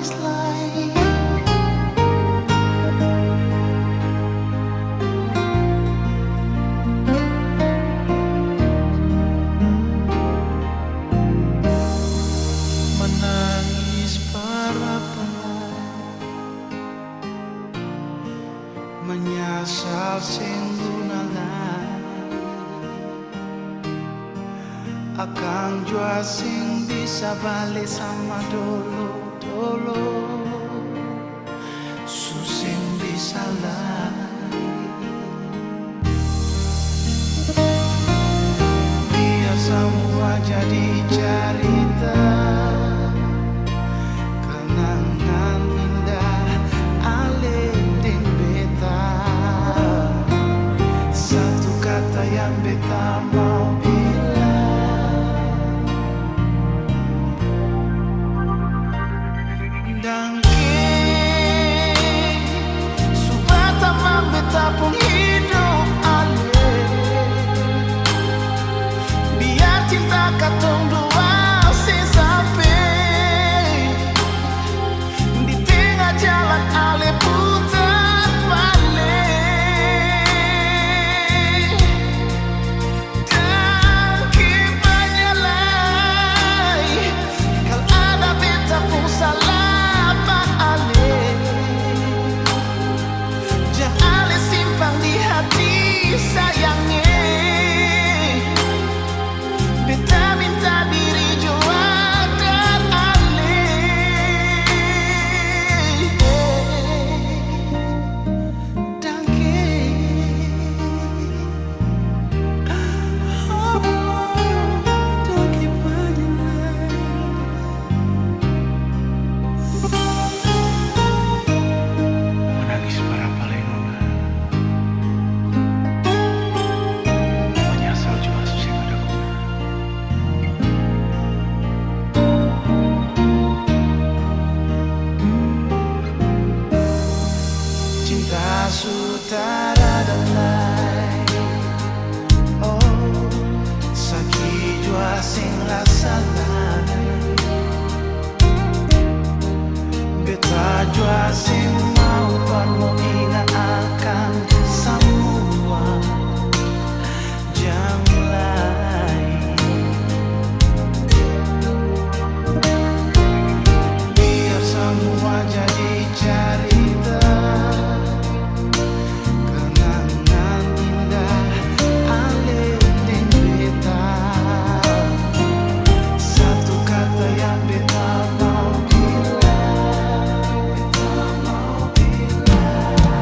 is like. Menangis para penat, menyasar sing gunalan, akang jua sing bisa balik sama dulu susing bisa lari. Biar semua jadi cerita, kenangan indah alih ding beta. Satu kata yang beta mau bilang, dangke supaya tamang beta pun hidup alih. Biar cinta katong dua sampai di tengah jalan ale putar balik. Dangke banyak lagi kalau ada beta pun salah pak ale. Jangan ale simpan di hati sayangnya. Beta minta diri jua dan alih. Dangke dangke banyak. Menangis para palenona, menyesal jua susah ada guna. Cinta sutara dan lain, oh sakit jua sing rasa lain. Beta jua sing mau ingat akan semua jam lain. Biar semua jadi cerita, kenangan indah alih ding beta. Satu kata yang beta mau bilang, beta mau bilang.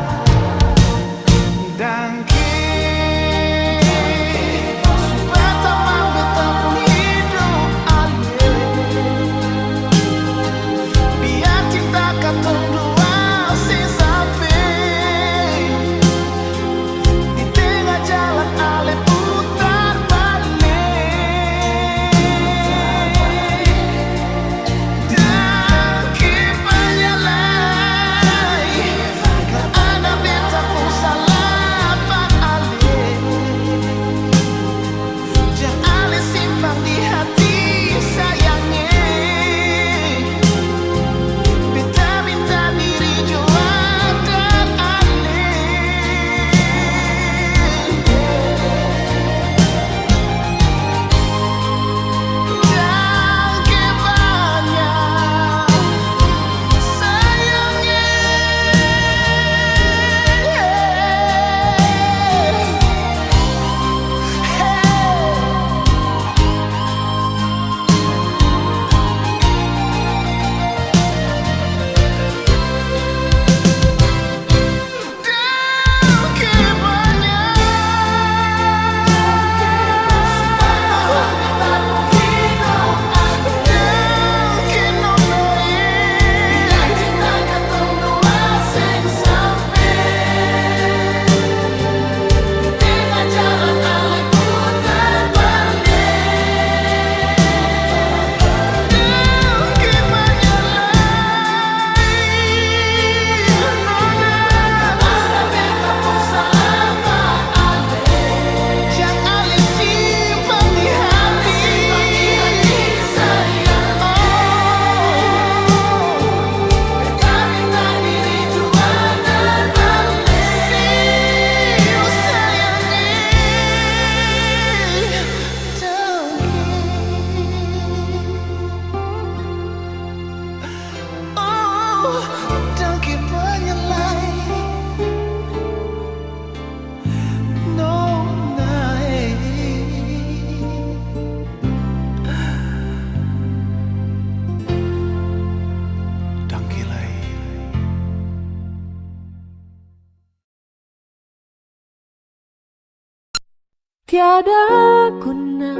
Tiada guna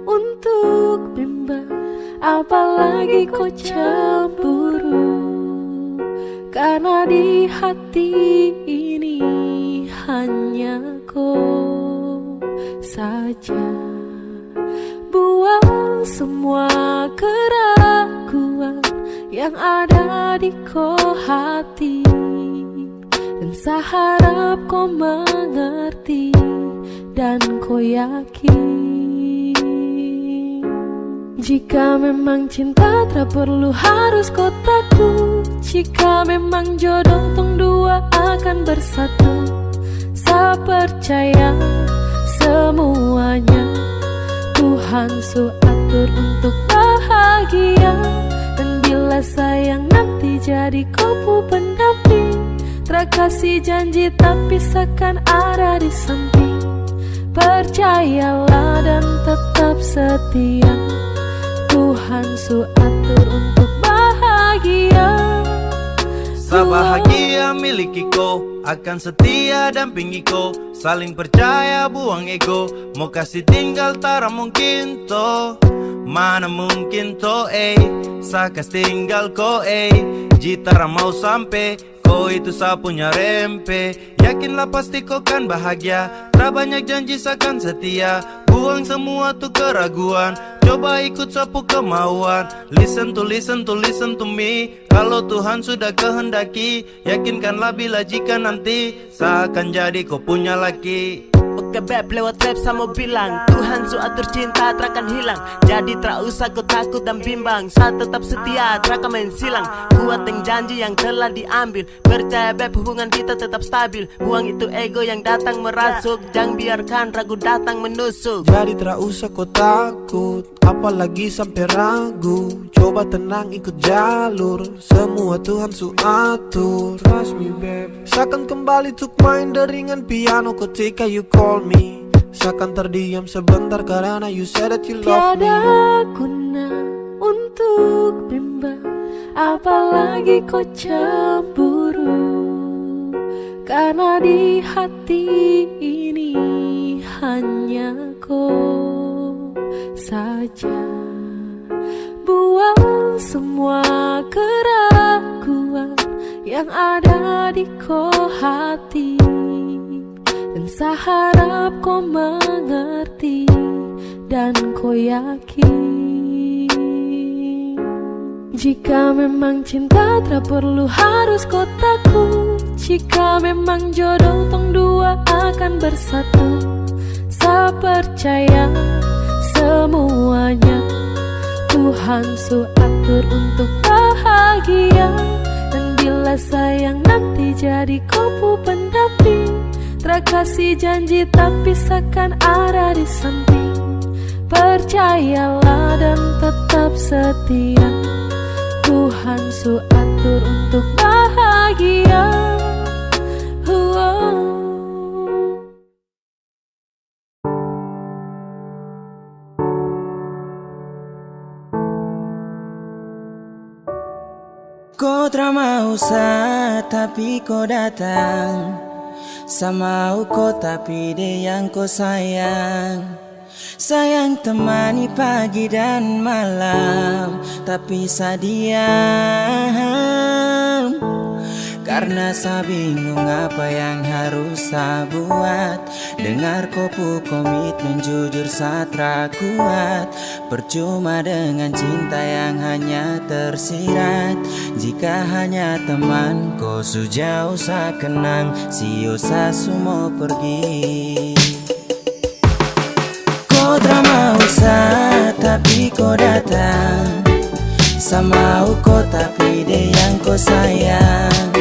untuk bimbang, apalagi kau cemburu. Karena di hati ini hanya kau saja. Buang semua keraguan yang ada di kau hati, dan saya harap kau mengerti dan kau yakin. Jika memang cinta tak perlu harus kau takut. Jika memang jodoh tong dua akan bersatu, saya percaya semuanya Tuhan su atur untuk bahagia. Dan bila sayang nanti jadi kau pendamping, terkasih janji tapi seakan ada di samping. Percayalah dan tetap setia, Tuhan su atur untuk bahagia. Sebahagia miliki kau, akan setia dampingi kau. Saling percaya buang ego, mau kasih tinggal tara mungkin to. Mana mungkin to saya kasih tinggal kau jitara mau sampai. Kau itu saya punya rempe, yakinlah pasti kau kan bahagia. Tak banyak janji seakan setia, buang semua tuh keraguan. Coba ikut sapu kemauan. Listen to me. Kalau Tuhan sudah kehendaki, yakinkanlah bila jika nanti saya akan jadi kau punya laki. Oke beb, lewat rap saya mau bilang, Tuhan su atur cinta terakan hilang. Jadi tak usah kau takut dan bimbang, saya tetap setia terakan main silang. Kuat dengan janji yang telah diambil, percaya beb hubungan kita tetap stabil. Buang itu ego yang datang merasuk, jangan biarkan ragu datang menusuk. Jadi tak usah kau takut, apalagi sampai ragu. Coba tenang ikut jalur, semua Tuhan su atur. Trust me babe, seakan kembali untuk main deringan piano ketika you call me. Seakan terdiam sebentar karena you said that you love me. Tiada guna untuk bimbang, apalagi kau cemburu. Karena di hati ini hanya kau saja. Buang semua keraguan yang ada di kau hati, dan saya harap kau mengerti dan kau yakin. Jika memang cinta tak perlu harus kau takut. Jika memang jodoh tong dua akan bersatu, saya percaya semuanya Tuhan su atur untuk bahagia. Dan bila sayang nanti jadi kau pendamping, terkasih janji tapi seakan ada di samping. Percayalah dan tetap setia, Tuhan su atur untuk bahagia. Kau tak mau tapi kau datang. Sama kau tapi dia yang kau sayang. Sayang temani pagi dan malam, tapi saya diam. Karena saya bingung apa yang harus saya buat. Dengar kopu komitmen jujur saya tak kuat. Percuma dengan cinta yang hanya tersirat. Jika hanya teman kau sejauh saya kenang, sio saya semua pergi. Kau tak mau tapi kau datang. Sama kau tapi dia yang kau sayang.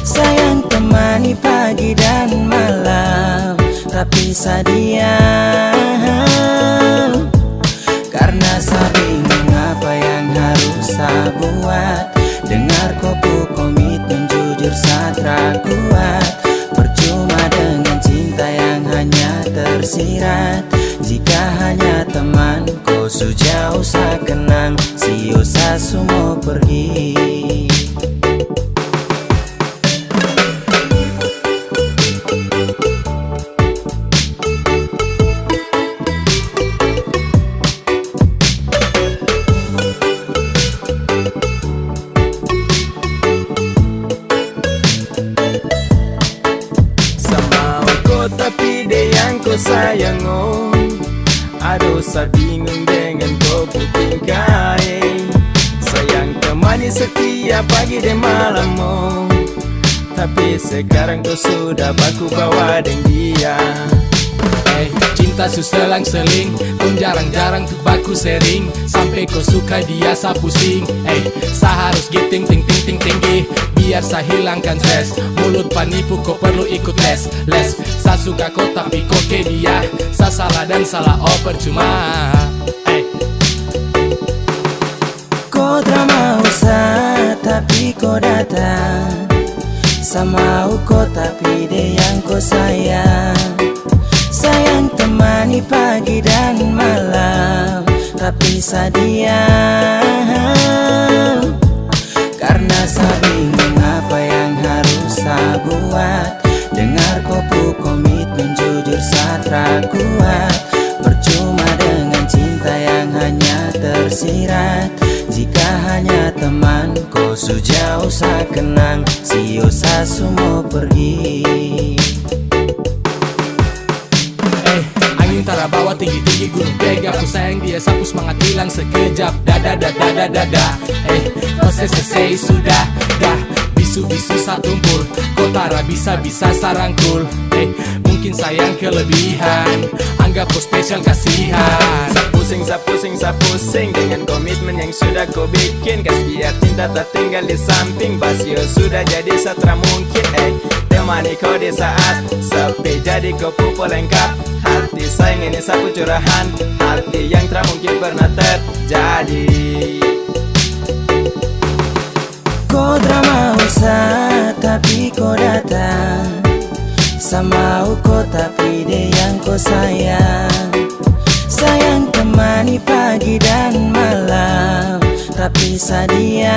Sayang temani pagi dan malam, tapi saya diam. Karena saya bingung apa yang harus saya buat. Dengar kopu komitmen jujur saya tak kuat. Percuma dengan cinta yang hanya tersirat. Jika hanya teman kau sejauh saya kenang, sio saya semua pergi. sa bingung dengan kau tingkai. Sayang temani setiap pagi dan malammu, tapi sekarang kau sudah baku bawa dengan dia. Cinta su selang-seling, kau jarang-jarang tuh baku sering. Sampai kau suka dia sa pusing. Sa harus giting ting ting ting tinggi, biar sa hilangkan stres. Mulut panipu kau perlu ikut les. Sa suka kau tapi kau ke dia. Sa salah dan salah oh percuma. Kau tak mau sa tapi kau datang. Sama kau tapi dia yang kau sayang. Sayang temani pagi dan malam, tapi sa diam. Karena sa bingung apa yang harus sa buat. Dengar kopu komitmen jujur sa kuat. Percuma dengan cinta yang hanya tersirat. Jika hanya teman kau sejauh sa kenang, sio sa semua pergi. Angin tara bawa tinggi-tinggi gunung pega. Ku sayang dia sapu semangat hilang sekejap. Dada. Kau selesai sudah dah. Bisu-bisu sa tumpul, kau tara bisa-bisa sarangkul. Mungkin sayang kelebihan, anggap kau spesial kasihan. Sa pusing dengan komitmen yang sudah kau bikin. Kas biar cinta tak tinggal di samping. Basio sudah jadi satra mungkin. Temani kau di saat sepi, jadi kau pupuk lengkap. Hati sayang ini sapu curahan, hati yang tak mungkin pernah terjadi. Kau tak mau sa tapi kau datang. Sama kau tapi dia yang kau sayang. Sayang temani pagi dan malam, tapi sa diam.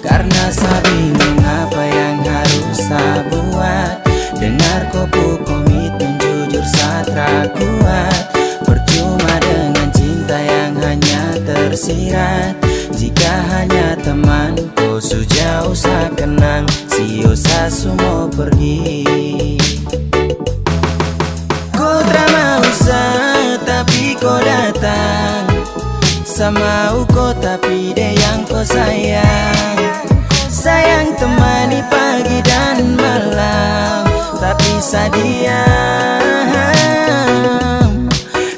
Karena sa bingung apa yang harus sa buat. Dengar kopu komitmen jujur sa kuat. Percuma dengan cinta yang hanya tersirat. Jika hanya teman kau sejauh sa kenang, sio sa semua pergi. Kau tak mau sa tapi kau datang. Sama kau tapi dia yang kau sayang. Sayang temani pagi dan malam, tapi sa diam.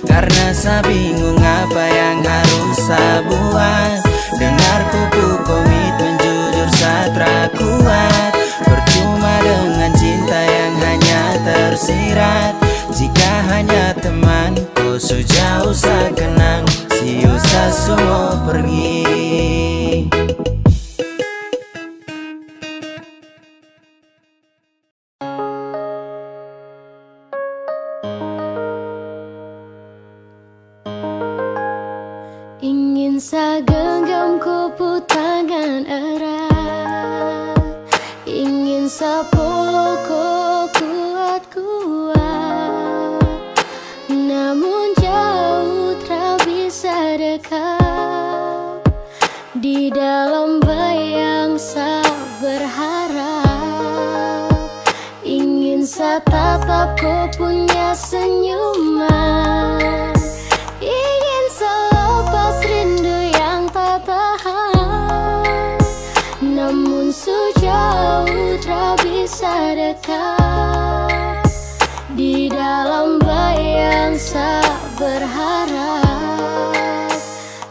Karena sa bingung apa yang harus sa buat. Dengar kupu komitmen jujur sa kuat. Percuma dengan cinta yang hanya tersirat. Jika hanya teman kau sejauh sa kenang, sio sa semua pergi. Ingin sa genggam kupu tangan erat. Ingin sa peluk kuat-kuat. Namun jauh tak bisa dekat. Di dalam bayang sa berharap. Ingin sa tatap kau punya senyuman. Ingin sa lepas rindu yang tak tahan. Namun sejauh tak bisa dekat. Di dalam bayang sa berharap.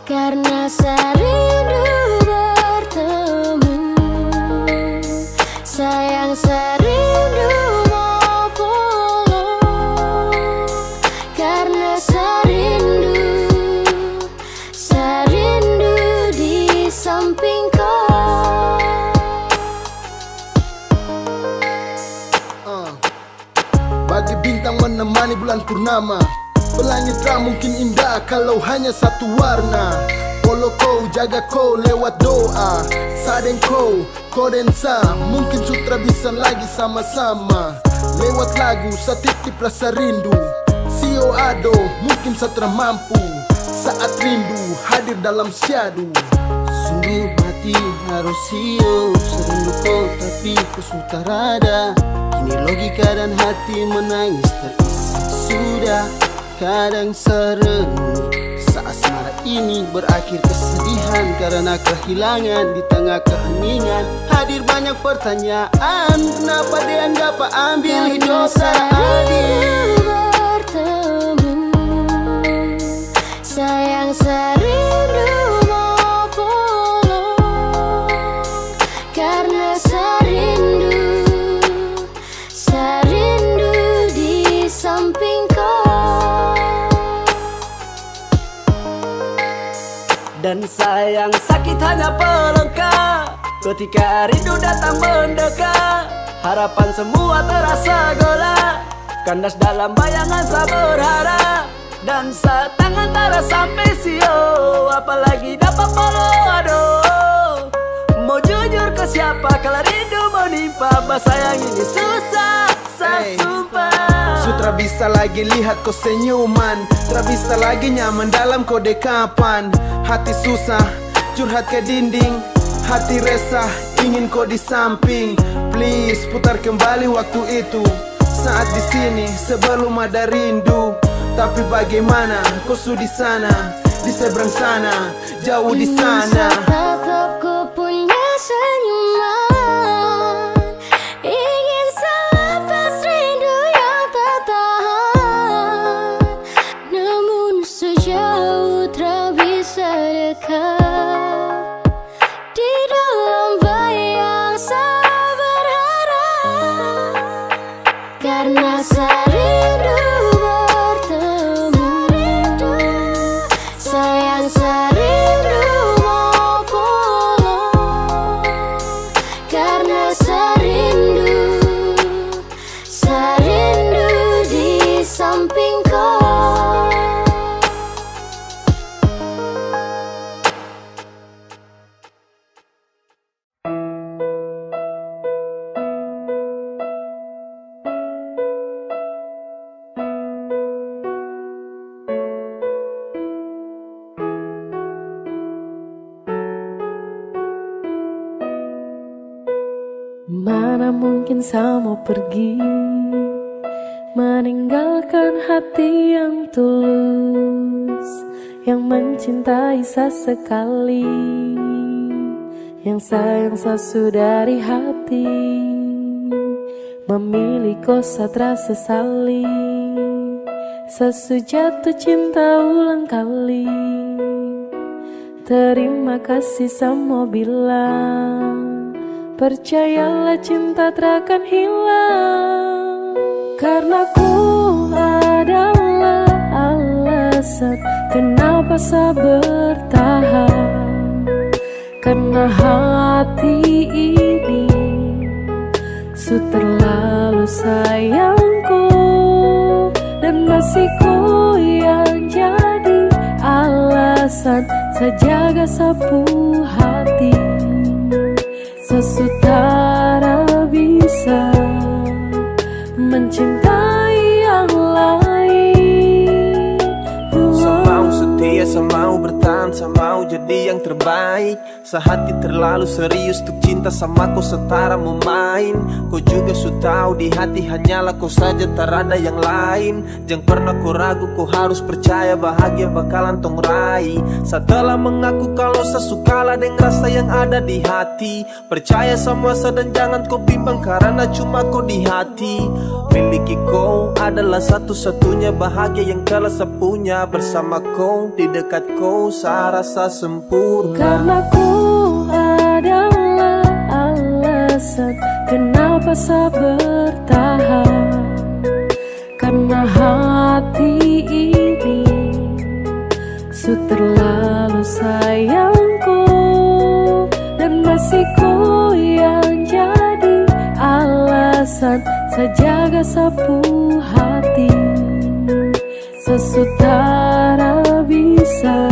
Karena sa rindu bertemu. Sayang sa rindu mau pulang. Karena sa rindu di samping kau. Bagi bintang menemani bulan purnama, pelangi tak mungkin indah kalau hanya satu warna. Polo kau, jaga kau lewat doa. Sadeng kau dan sa, mungkin sutra bisa lagi sama-sama. Lewat lagu, sa titip rasa rindu. Sio ado, mungkin satra mampu. Saat rindu hadir dalam syadu. Sungguh mati harus sio. Serindu kau tapi kau sudah rada. Kini logika dan hati menangis terisi. sudah kadang serendu. Saat asmara ini berakhir kesedihan karena kehilangan. Di tengah keheningan hadir banyak pertanyaan, kenapa dia nggak ambil hidup seadil. Bertemu, sayang serindu mau pulang, karena serindu di samping kau. Dan sayang sakit hanya pelengkap ketika rindu datang mendekat. Harapan semua terasa gelap, kandas dalam bayangan saya berharap. Dan saat tangan tak sampai sio, apalagi dapat follow, aduh. Mau jujur ke siapa kalau rindu menimpa, bahasa yang ini susah, saya sumpah. Sutra bisa lagi lihat kau senyuman, tak bisa lagi nyaman dalam kode kapan. Hati susah, curhat ke dinding, hati resah, ingin kau di samping. Please putar kembali waktu itu, saat di sini sebelum ada rindu. Tapi bagaimana kau sudah di sana, di seberang sana, jauh di sana. Tetap ku punya senyuman, ingin selepas rindu yang tak tahan. Namun sejauh tak bisa dekat, di dalam bayang saya berharap, karena serindu bertemu. Sayang serindu mau pulang, karena serindu di samping kau. Mana mungkin saya mau pergi, meninggalkan hati yang tulus, yang mencintai sesekali, yang sayang sesudari hati. Memilih kau terasa sesali, sesujatuh cinta ulang kali. Terima kasih sama bilang, percayalah cinta takkan hilang. Karena ku adalah alasan kenapa saya bertahan. Karena hati ini su terlalu sayangku, dan masih ku yang jadi alasan saya jaga sapu hati. Sesutara bisa mencintai yang lain. Saya mau setia, saya mau bertahan, saya mau jadi yang terbaik. Sehati terlalu serius untuk cinta sama kau setara memain. Kau juga sudah tahu di hati hanyalah kau saja, tak ada yang lain. Jangan pernah kau ragu, kau harus percaya bahagia bakalan tong raih. Setelah mengaku kalau sesukalah dengan rasa yang ada di hati, percaya sama saya dan jangan kau bimbang karena cuma kau di hati. Miliki kau adalah satu-satunya bahagia yang telah saya punya. Bersama kau, di dekat kau, saya rasa sempurna. Karena ku adalah alasan kenapa saya bertahan. Karena hati ini su terlalu sayangku, dan masih ku yang jadi alasan saya jaga sapu hati. Sesutara bisa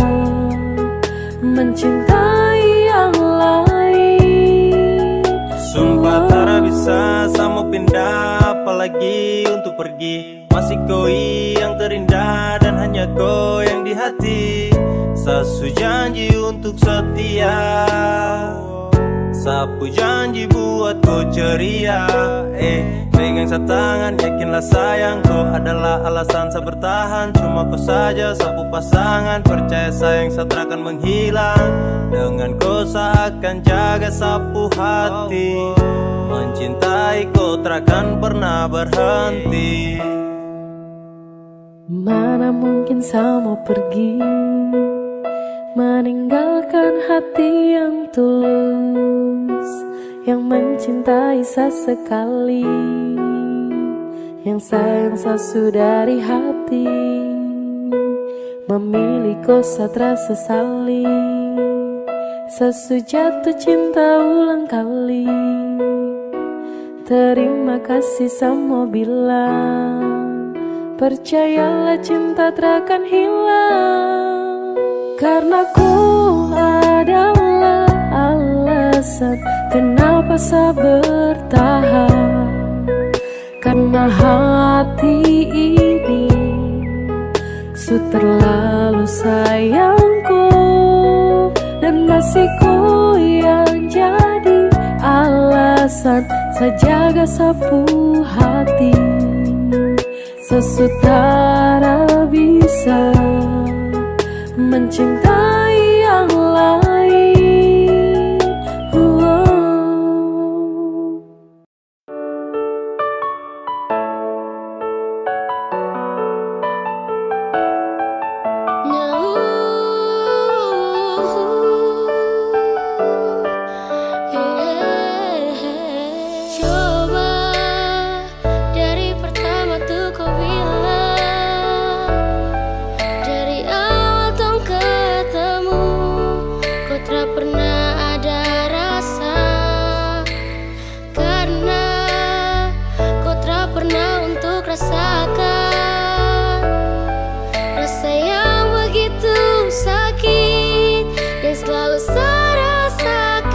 mencintai yang lain. Sumpah tak bisa sama pindah, apalagi untuk pergi. Masih kau yang terindah dan hanya kau yang di hati. Sasu janji untuk setia, sapu janji buat kau ceria. Pegang sa tangan, yakinlah sayang, kau adalah alasan saya bertahan. Cuma kau saja sapu pasangan, percaya sayang saya akan menghilang. Dengan kau saya akan jaga sapu hati, mencintai kau takkan pernah berhenti. Mana mungkin saya mau pergi, meninggalkan hati yang tulus, yang mencintai sesekali, yang sayang sesu dari hati. Memilih kau terasa sesali, sesu jatuh cinta ulang kali. Terima kasih sama bilang, percayalah cinta takkan hilang. Karena ku adalah alasan kenapa saya bertahan. Karena hati ini su terlalu sayangku, dan masih ku yang jadi alasan saya jaga sapu hati. Sesutara bisa mencintai yang lain. Coba dari pertama tuh kau bilang, dari awal tong ketemu, kau tak pernah ada rasa. Karena kau tak pernah untuk rasakan rasa yang begitu sakit yang selalu saya rasakan.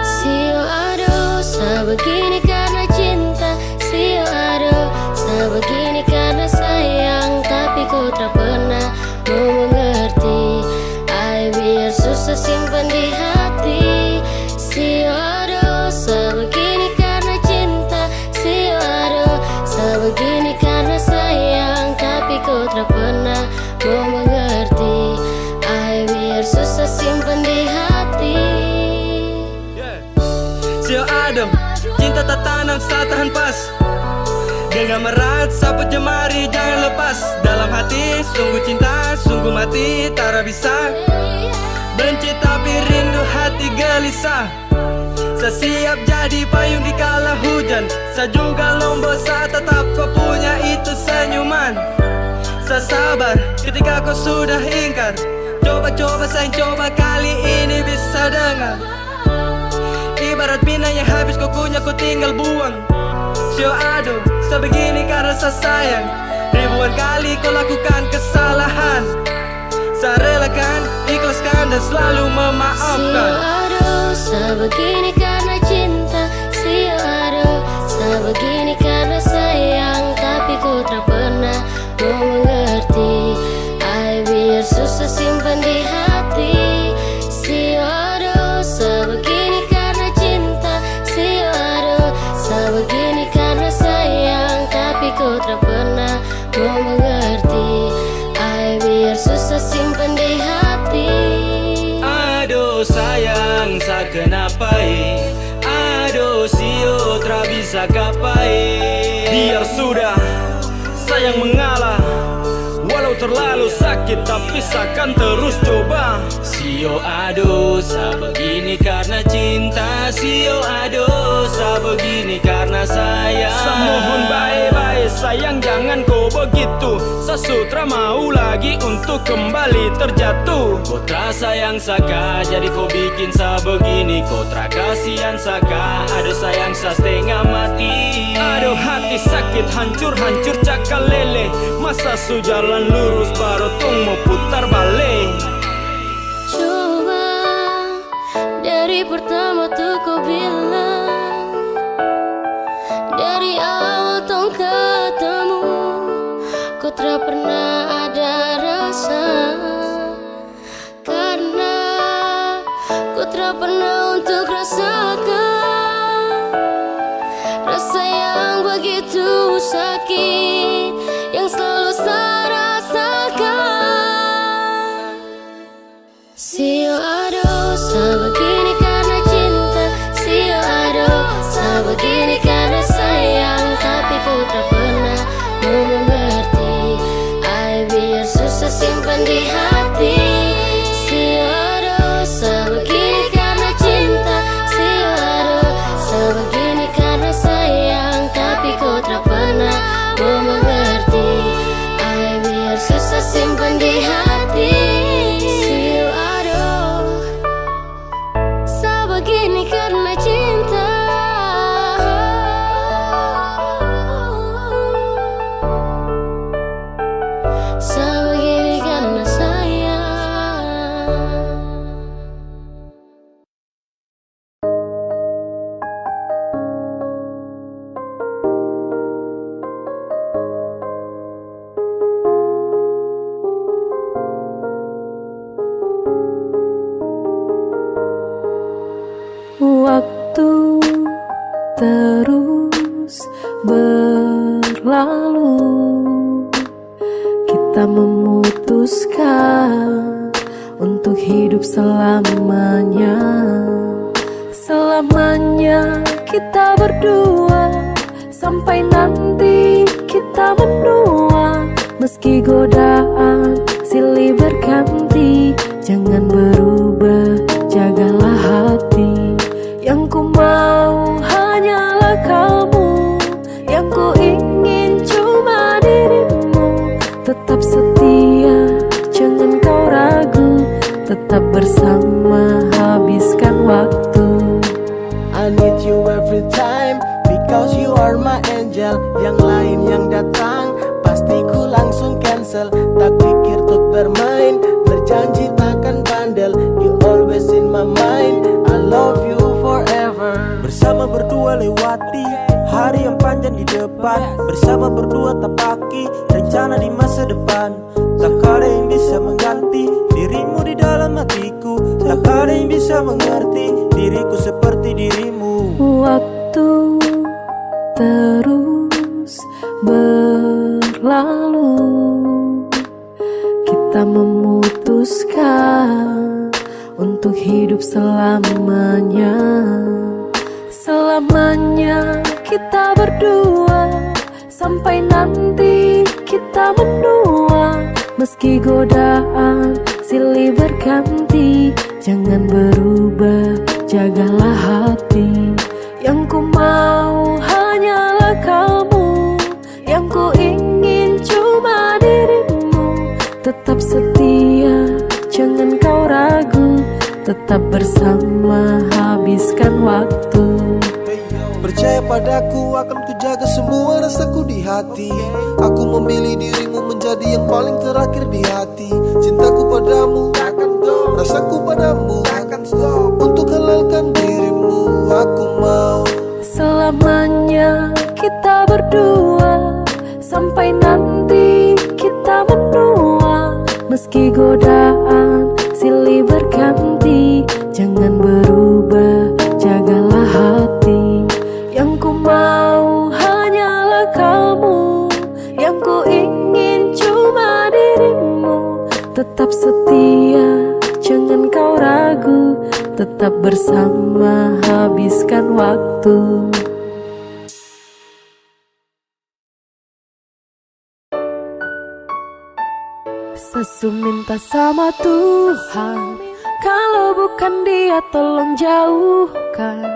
Sio aduh, saya begini karena cinta. Sio aduh, saya begini karena sayang. Tapi kau tak pernah mau mengerti. Ay, biar susah simpan di hati. Sio aduh, saya begini karena cinta. Sio aduh, saya begini karena sayang. Tapi kau tak pernah mau mengerti. Ay, biar susah simpan di hati. Sio adem, cinta tak tanam saya tahan pas. Genggam erat, sapu jemari jangan lepas. Dalam hati, sungguh cinta, sungguh mati. Tak bisa benci tapi rindu hati gelisah. Saya siap jadi payung di kala hujan. Saya juga lombok, saya tetap kau punya itu senyuman. Saya sabar ketika kau sudah ingkar. Coba-coba sayang, coba kali ini bisa dengar. Ibarat minyak yang habis kau kunyah, kau tinggal buang. Sio aduh, saya begini karena saya sayang. Ribuan kali kau lakukan kesalahan. Saya relakan, ikhlaskan dan selalu memaafkan. Sio aduh, saya begini karena cinta. Sio aduh, saya begini karena sayang. Tapi kau tak pernah mau mengerti. Ay, biar susah simpan di hati. Sio aduh, saya begini karena cinta. Sio aduh, saya begini karena sayang. Tapi kau tak pernah mau mengerti. Ay, biar susah simpan di hati. Aduh sayang, saya kenapa? Aduh sio tak bisa kapai. Biar sudah, sayang mengalah. Walau terlalu sakit tapi seakan terus coba. Sio aduh, saya begini karena cinta. Sio aduh, saya begini karena sayang. Saya mohon baik-baik sayang, jangan kau begitu. Saya sutra mau lagi untuk kembali terjatuh. Kau tak sayang saka, jadi kau bikin saya begini. Kau tak kasihan saka, aduh sayang saya setengah mati. Aduh hati sakit, hancur-hancur cakal lele. Masa su jalan lurus baru tong mau putar balik. Coba dari pertama tuh kau bilang, dari awal tong ketemu, kau tak pernah ada rasa. Karena kau tak pernah untuk rasakan rasa yang di hati. Aduh, sebegini karena cinta. Aduh, sebegini karena sayang. Tapi kau tak pernah mau mengerti. Biar susah simpan di hati. Aduh, sebegini karena cinta. Sebegini karena sayang. Waktu terus berlalu, kita memutuskan untuk hidup selamanya. Selamanya kita berdua, sampai nanti kita menua. Meski godaan silih berganti, jangan berubah, jagalah hati. Yang ku mau hanyalah kamu, yang ku ingin cuma dirimu. Tetap setia, jangan kau ragu, tetap bersama, habiskan waktu. I need you every time, because you are my angel. Yang lain yang datang, pasti ku langsung cancel. Tak pikir untuk bermain, berjanji takkan bandel. You always in my mind, I love you forever. Bersama berdua lewati hari yang panjang di depan. Bersama berdua tapaki rencana di masa depan. Tak ada yang bisa mengganti dirimu di dalam hatiku. Tak ada yang bisa mengerti diriku seperti dirimu. Waktu terus berlalu, kita memutuskan untuk hidup selamanya. Selamanya kita berdua, sampai nanti kita menua. Meski godaan silih berganti, jangan berubah, jagalah hati. Yang ku mau hanyalah kamu, yang ku ingin cuma dirimu. Tetap setia, jangan kau ragu, tetap bersama, habiskan waktu. Percaya padaku, akan ku jaga semua rasaku di hati. Aku memilih dirimu menjadi yang paling terakhir di hati. Cintaku padamu takkan stop, rasaku padamu takkan stop. Untuk halalkan dirimu, aku mau selamanya kita berdua, sampai nanti kita menua. Meski godaan silih berganti, jangan berubah, jagalah hati. Yang ku mau hanyalah kamu, yang ku ingin cuma dirimu. Tetap setia, jangan kau ragu, tetap bersama, habiskan waktu. Sesu minta sama Tuhan, kalau bukan Dia tolong jauhkan.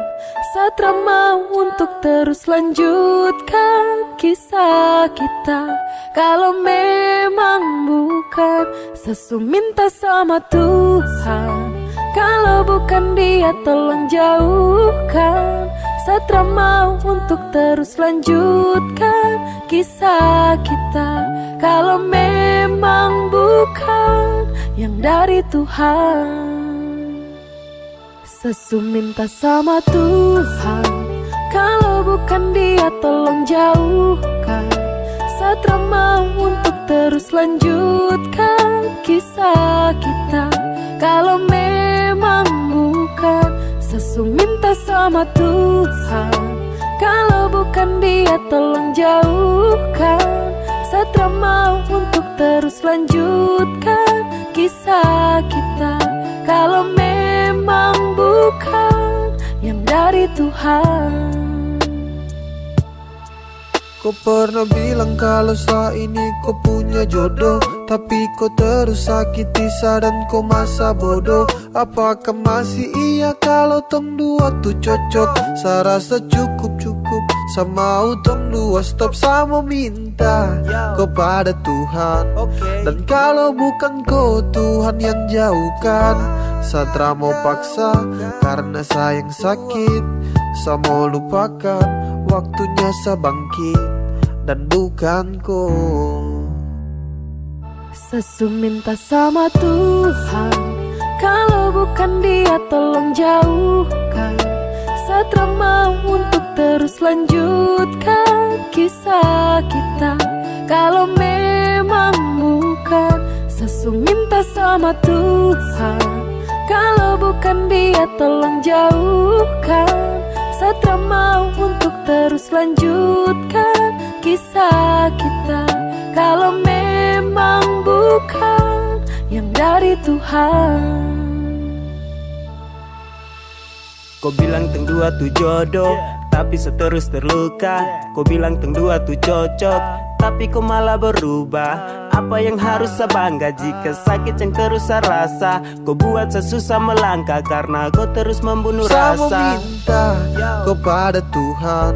Satra mau untuk terus lanjutkan kisah kita. Kalau memang bukan, Sesu minta sama Tuhan, kalau bukan Dia tolong jauhkan. Satra mau untuk terus lanjutkan kisah kita. Kalau memang bukan yang dari Tuhan. Sesu minta sama Tuhan, kalau bukan Dia tolong jauhkan. Satra mau untuk terus lanjutkan kisah kita. Kalau memang bukan, Sesu minta sama Tuhan, kalau bukan Dia tolong jauhkan. Satra mau untuk terus lanjutkan kisah kita. Kalau memang bukan yang dari Tuhan. Kau pernah bilang kalau saat ini kau punya jodoh, tapi kau terus sakiti dan kau masa bodoh. Apakah masih iya kalau tong dua tuh cocok? Saya rasa cukup sama tong dua stop sama minta kepada Tuhan. Dan kalau bukan kau Tuhan yang jauhkan, Satra mau paksa karena sayang sakit. Saya mau lupakan, waktunya saya bangkit dan bukan kau. Sesu minta sama Tuhan, kalau bukan Dia tolong jauhkan. Satra mau untuk terus lanjutkan kisah kita. Kalau memang bukan, Sesu minta sama Tuhan, kalau bukan Dia tolong jauhkan. Satra mau untuk terus lanjutkan kisah kita. Kalau memang bukan yang dari Tuhan. Kau bilang teng dua tuh jodoh, tapi seterus terluka. Kau bilang teng dua tuh cocok, tapi kau malah berubah. Apa yang harus saya bangga jika sakit yang terus saya rasa? Kau buat saya susah melangkah karena kau terus membunuh Saya rasa. mau minta kepada Tuhan,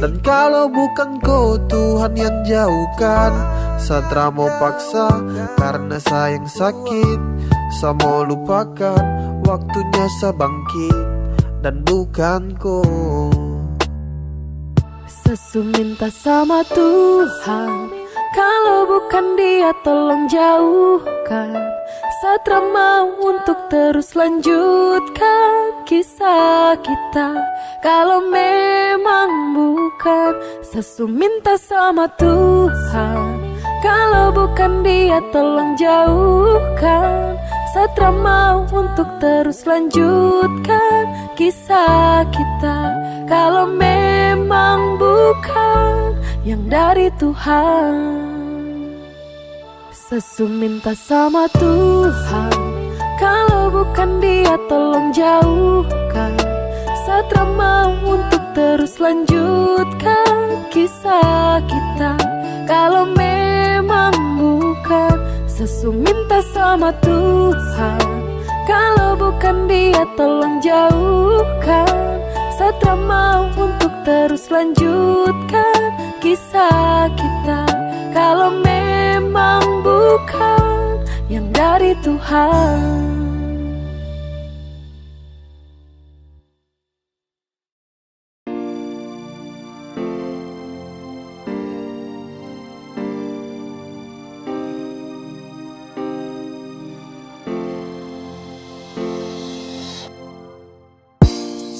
dan kalau bukan kau Tuhan yang jauhkan. Satra mau paksa karena sayang sakit. Saya mau lupakan, waktunya saya bangkit dan bukan kau. Sesu minta sama Tuhan, kalau bukan Dia tolong jauhkan. Satra mau untuk terus lanjutkan kisah kita. Kalau memang bukan, Sesu minta sama Tuhan, kalau bukan Dia tolong jauhkan. Satra mau untuk terus lanjutkan kisah kita. Kalau memang bukan yang dari Tuhan. Sesu minta sama Tuhan, kalau bukan Dia tolong jauhkan. Satra mau untuk terus lanjutkan kisah kita. Kalau memang bukan, Sesu minta sama Tuhan, kalau bukan Dia tolong jauhkan. Satra mau untuk terus lanjutkan kisah kita. Kalau memang bukan yang dari Tuhan.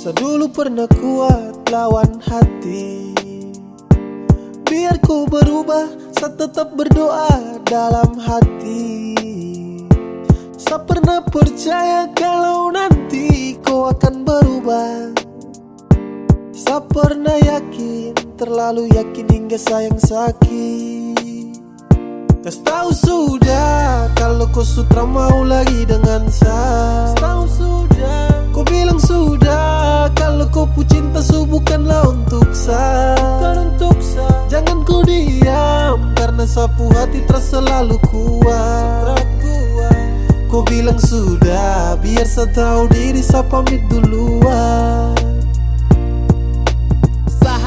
Saya dulu pernah kuat lawan hati, biar ku berubah, saya tetap berdoa dalam hati. Saya pernah percaya kalau nanti kau akan berubah. Saya pernah yakin, terlalu yakin hingga sayang sakit. Kas tahu sudah kalau kau sutra mau lagi dengan saya. Tahu sudah, kau bilang sudah kalau kau pu cinta bukanlah untuk saya. Jangan kau diam karena sapu hati terasa selalu kuat. Kau bilang sudah, biar saya tahu diri, saya pamit duluan.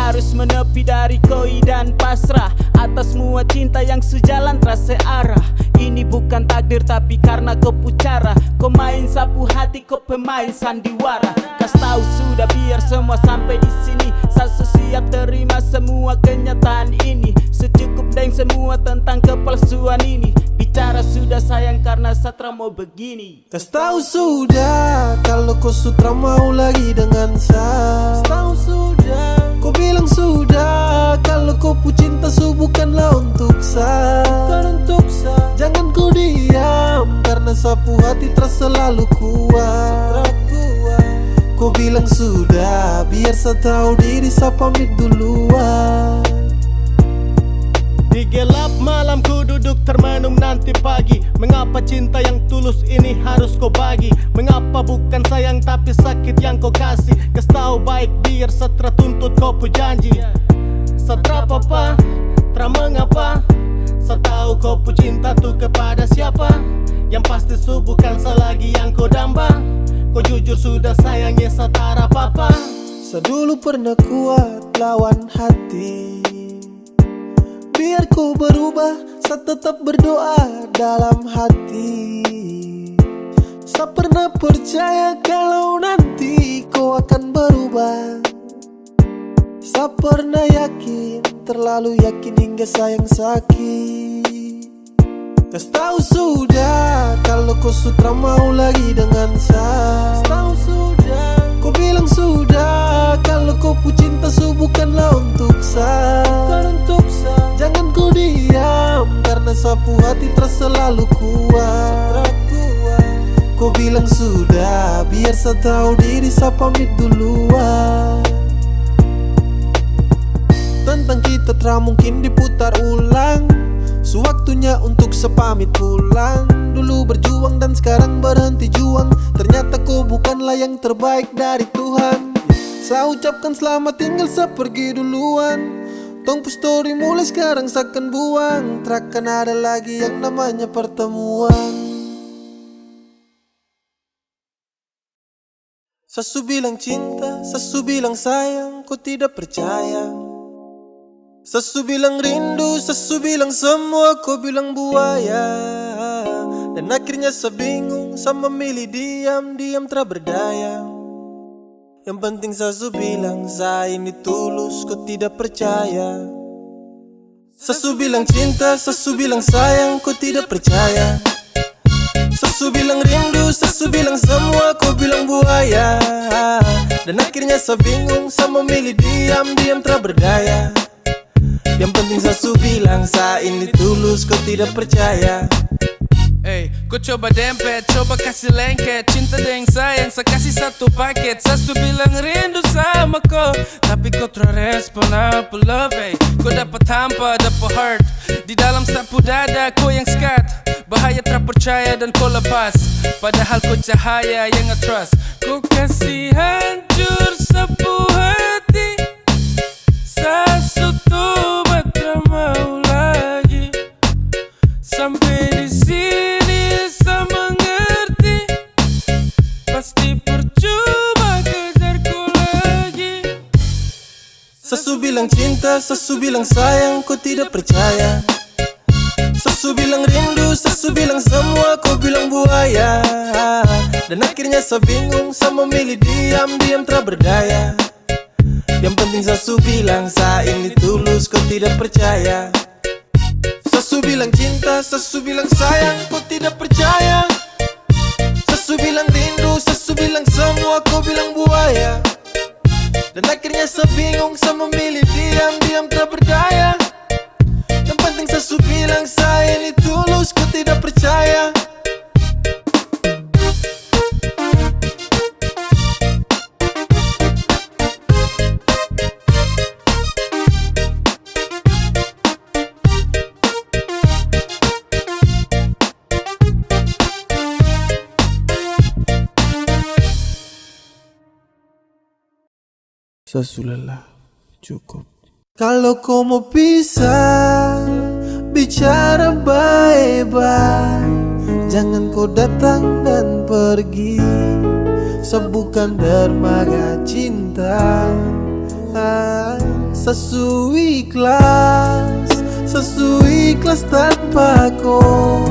Harus menepi dari koi dan pasrah atas semua cinta yang sejalan terasa arah. Ini bukan takdir tapi karena kau pucara. Kau main sapu hati, kau pemain sandiwara. Kas tahu sudah, biar semua sampai di sini. Saya siap terima semua kenyataan ini. Secukup dan semua tentang kepalsuan ini. Bicara sudah sayang karena Satra mau begini. Kas tahu sudah kalau kau sutra mau lagi dengan saya. Tahu sudah, kau bilang sudah kalau kau pu cinta bukanlah untuk saya. Jangan kau diam karena sapu hati terasa selalu kuat. Kau bilang sudah, biar saya tahu diri, saya pamit duluan. Di gelap malam ku duduk termenung nanti pagi. Mengapa cinta yang tulus ini harus kau bagi? Mengapa bukan sayang tapi sakit yang kau kasih? Kas tahu baik biar Satra tuntut kau pu janji. Satra papa, tra mengapa? Saya tahu kau pu cinta tuh kepada siapa. Yang pasti su bukan selagi yang kau damba. Kau jujur sudah sayangnya saya tak apa-apa. Saya dulu pernah kuat lawan hati. Biar kau berubah, saya tetap berdoa dalam hati. Saya pernah percaya kalau nanti kau akan berubah. Saya pernah yakin, terlalu yakin hingga sayang sakit. Kas tahu sudah kalau kau sudah mau lagi dengan saya. Tahu sudah, kau bilang sudah kalau kau pu cinta su bukanlah untuk saya. Jangan kau diam karena sapu hati terasa selalu kuat. Kau bilang sudah, biar saya tahu diri saya pamit duluan. Tentang kita tak mungkin diputar ulang. Sewaktunya untuk sepamit pulang. Dulu berjuang dan sekarang berhenti juang. Ternyata kau bukanlah yang terbaik dari Tuhan. Saya ucapkan selamat tinggal, saya pergi duluan. Tong pu story mulai sekarang saya akan buang. Takkan ada lagi yang namanya pertemuan. Sesu bilang cinta, sesu bilang sayang, kau tidak percaya. Sesu bilang rindu, sesu bilang semua, kau bilang buaya. Dan akhirnya saya bingung, saya memilih diam, diam tak berdaya. Yang penting sesu bilang saya ini tulus, kau tidak percaya. Sesu bilang cinta, sesu bilang sayang, kau tidak percaya. Sesu bilang rindu, sesu bilang semua, kau bilang buaya. Dan akhirnya saya bingung, saya memilih diam, diam tak berdaya. Yang penting sesu bilang saya ini tulus, kau tidak percaya. Hey, kau coba dempet, coba kasih lengket. Cinta dengan sayang, saya kasih satu paket. Sesu bilang rindu sama kau, tapi kau terrespon apa love. Hey, kau dapat hampa, dapat heart. Di dalam sapu dada, kau yang skat. Bahaya tak percaya dan kau lepas. Padahal kau cahaya yang nge-trust. Kau kasih hancur sapu hati. Sesu tuh tak mau lagi. Sampai di sini saya mengerti. Pasti percuma kejar kau lagi. Sesu bilang cinta, sesu bilang sayang, kau tidak percaya. Sesu bilang rindu, sesu bilang semua, kau bilang buaya. Dan akhirnya saya bingung, saya memilih diam, diam tak berdaya. Yang penting sesu bilang saya ini tulus, kau tidak percaya. Sesu bilang cinta, sesu bilang sayang, kau tidak percaya. Sesu bilang rindu, sesu bilang semua, kau bilang buaya. Dan akhirnya saya bingung, saya memilih diam, diam tak berdaya. Yang penting sesu bilang saya ini tulus, kau tidak percaya. Sesu lelah, cukup. Kalau kau mau pisah, bicara baik-baik. Jangan kau datang dan pergi. Sebukan dermaga cinta. Sesu ikhlas tanpa kau.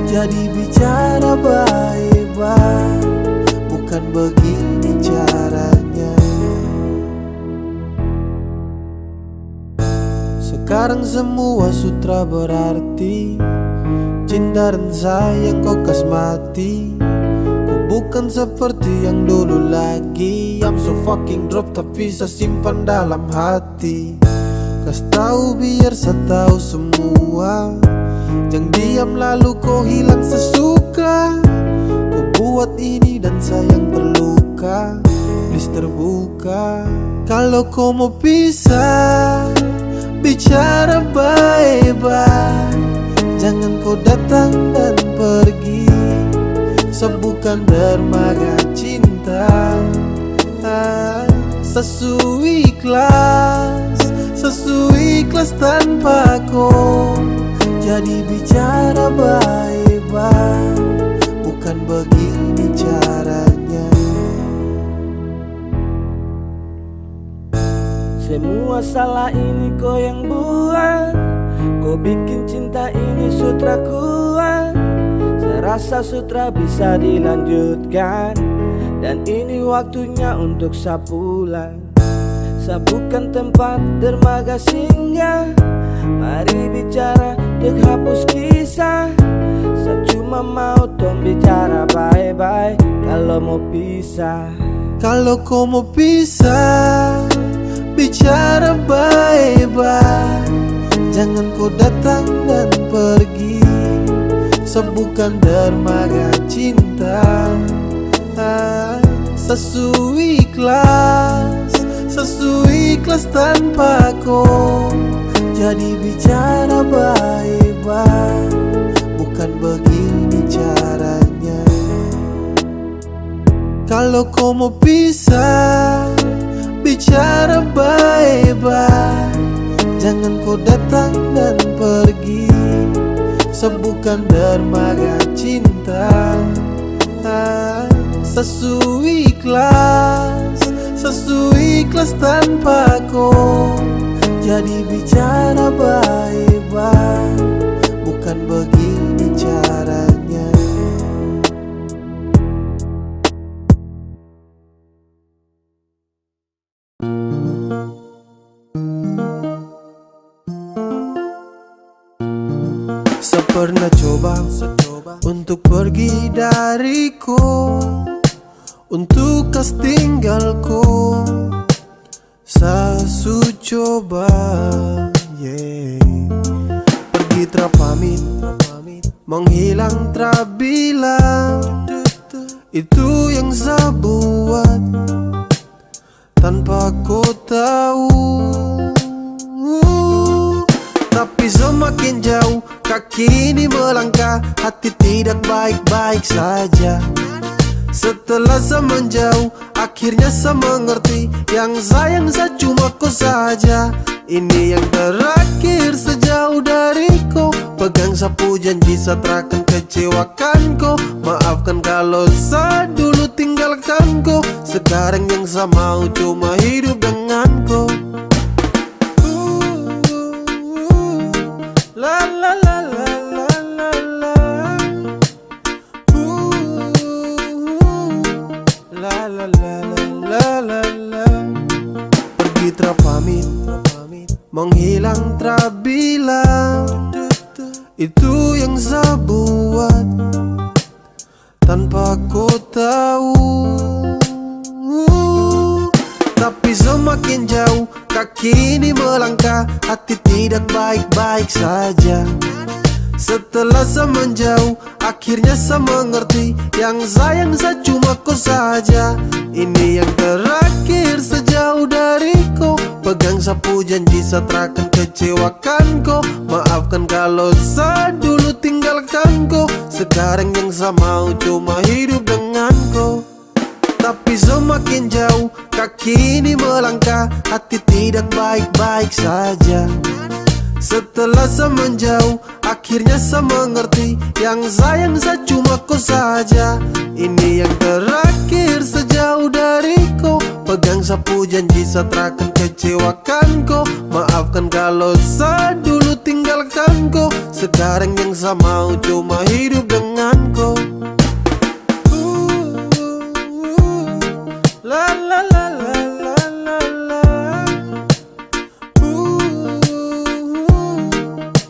Jadi bicara baik-baik. Bukan begini caranya. Sekarang semua sutra berarti. Cinta dan sayang kau kasmati. Kau bukan seperti yang dulu lagi. I'm so fucking drop tapi saya simpan dalam hati. Kas tahu biar saya tahu semua. Jangan diam lalu kau hilang sesuka. Kau buat ini dan sayang terluka. Please terbuka. Kalau kau mau pisah, bicara baik-baik. Jangan kau datang dan pergi. Sebukan dermaga cinta. Sesu ikhlas tanpa kau. Jadi bicara baik-baik, bukan begini caranya. Semua salah ini kau yang buat, kau bikin cinta ini sutra kuat. Saya rasa sutra bisa dilanjutkan, dan ini waktunya untuk saya pulang. Saya bukan tempat dermaga singgah, mari bicara dek hapus kisah. Saya cuma mau tom bicara bye-bye kalau mau pisah. Kalau kau mau pisah, bicara baik-baik, jangan kau datang dan pergi. Sebukan dermaga cinta, sesuai ikhlas tanpa kau. Jadi bicara baik-baik, bukan begini caranya. Kalau kau mau pisah, bicara baik-baik, jangan kau datang dan pergi. Sebukan dermaga cinta, sesuai ikhlas tanpa kau. Jadi bicara baik-baik, bukan begini caranya. Saya pernah coba untuk pergi dariku, untuk kas tinggalku. Saya coba, pergi terpamit, menghilang terbilang. Itu yang saya buat tanpa kau tahu. Tapi semakin jauh kaki ini melangkah, hati tidak baik-baik saja. Setelah saya menjauh, akhirnya saya mengerti, yang sayang saya cuma kau saja. Ini yang terakhir sejauh dariku. Pegang sapu janji saya takkan kecewakan kau. Maafkan kalau saya dulu tinggalkan kau. Sekarang yang saya mau cuma hidup dengan kau. La la la la la la la. La la la la la la. Pergi terpamit, menghilang terbilang. Itu yang saya buat tanpa kau tahu. Tapi semakin jauh kaki ini melangkah, hati tidak baik-baik saja. Setelah saya menjauh, akhirnya saya mengerti, yang sayang saya cuma kau saja. Ini yang terakhir sejauh dariku. Pegang sapu janji saya takkan kecewakan kau. Maafkan kalau saya dulu tinggalkan kau. Sekarang yang saya mau cuma hidup dengan kau. Tapi semakin jauh kaki ini melangkah, hati tidak baik-baik saja. Setelah saya menjauh, akhirnya saya mengerti, yang sayang saya cuma kau saja. Ini yang terakhir sejauh dariku. Pegang sapu janji saya takkan kecewakan kau. Maafkan kalau saya dulu tinggalkan kau. Sekarang yang saya mau cuma hidup dengan kau. La la la la la la la.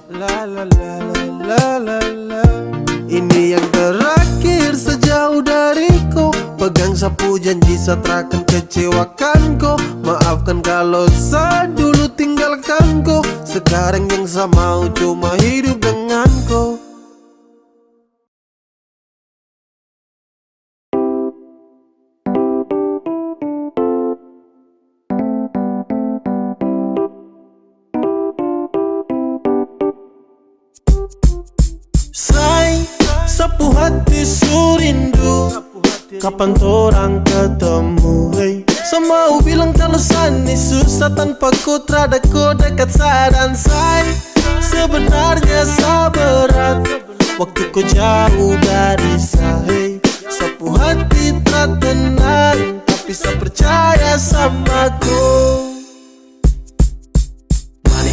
La la la la la la. Ini yang terakhir sejauh dariku. Pegang sapu janji saya takkan kecewakan kau. Maafkan kalau saya dulu tinggalkan kau. Sekarang yang saya mau cuma hidup dengan kau. Sapu hati surindu, kapan torang ketemu, hey. Semau bilang kalau sani susah tanpa ku terada ku dekat saya dan saya. Sebenarnya sabarat waktu ku jauh dari saya. Sapu hati tak tenang tapi saya percaya sama ku.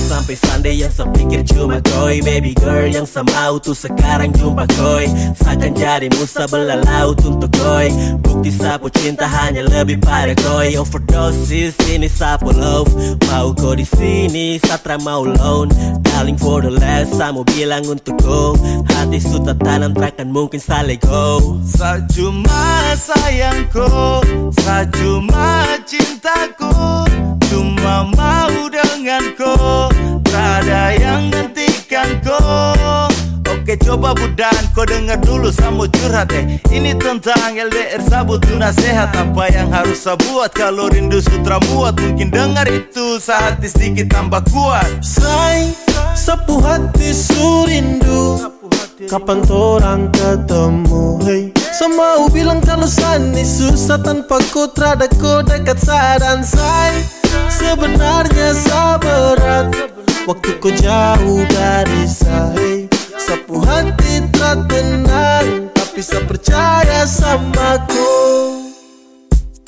Sampai Sunday yang sepikir cuma koi. Baby girl yang semau tuh sekarang jumpa koi. Seakan jadi musa belalaut untuk koi. Bukti sapu cinta hanya lebih pada koi. Overdosis ini sapu love. Mau kau di sini Satra mau loan. Darling for the last saya mau bilang untuk kau. Hati sudah tanam takkan mungkin saya let go. Saya cuma sayangku, saya cuma cintaku, cuma mau denganku, tak ada yang gantikanku. Oke coba budan, kau dengar dulu saya mau curhat Ini tentang LDR saya butuh nasihat. Apa yang harus saya buat kalau rindu sutra muat? Mungkin dengar itu saya hati sedikit tambah kuat. Say, sapu hati surindu, kapan torang ketemu hey. Semau bilang kalau sani susah tanpa ku terada ku dekat saya dan saya. Sebenarnya sabarat waktu ku jauh dari saya. Sapu hati tak tenang tapi saya percaya sama ku.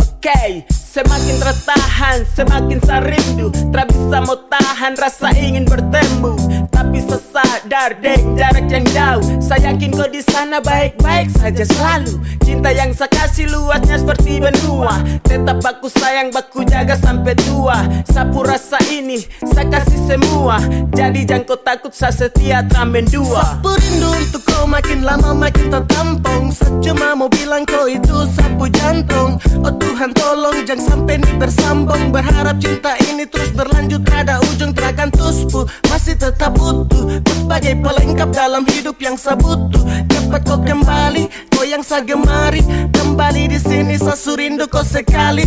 Oke, semakin tertahan, semakin saya rindu. Tak bisa mau tahan rasa ingin bertemu. Tapi saya sadar deng jarak yang jauh. Saya yakin kau di sana baik-baik saja selalu. Cinta yang saya kasih luasnya seperti benua. Tetap baku sayang, baku jaga sampai tua. Sapu rasa ini, saya kasih semua. Jadi jangan kau takut, saya setia ramen dua. Sapu rindu untuk kau makin lama makin tertampung. Saya cuma mau bilang kau itu sapu jantung. Oh Tuhan tolong jangan sampai ini bersambung. Berharap cinta ini terus berlanjut, ada ujung terakan tuspu. Masih tetap utuh, kau sebagai pelengkap dalam hidup yang saya butuh. Cepat kau kembali, kau yang saya gemari. Kembali di sini saya surindu kau sekali.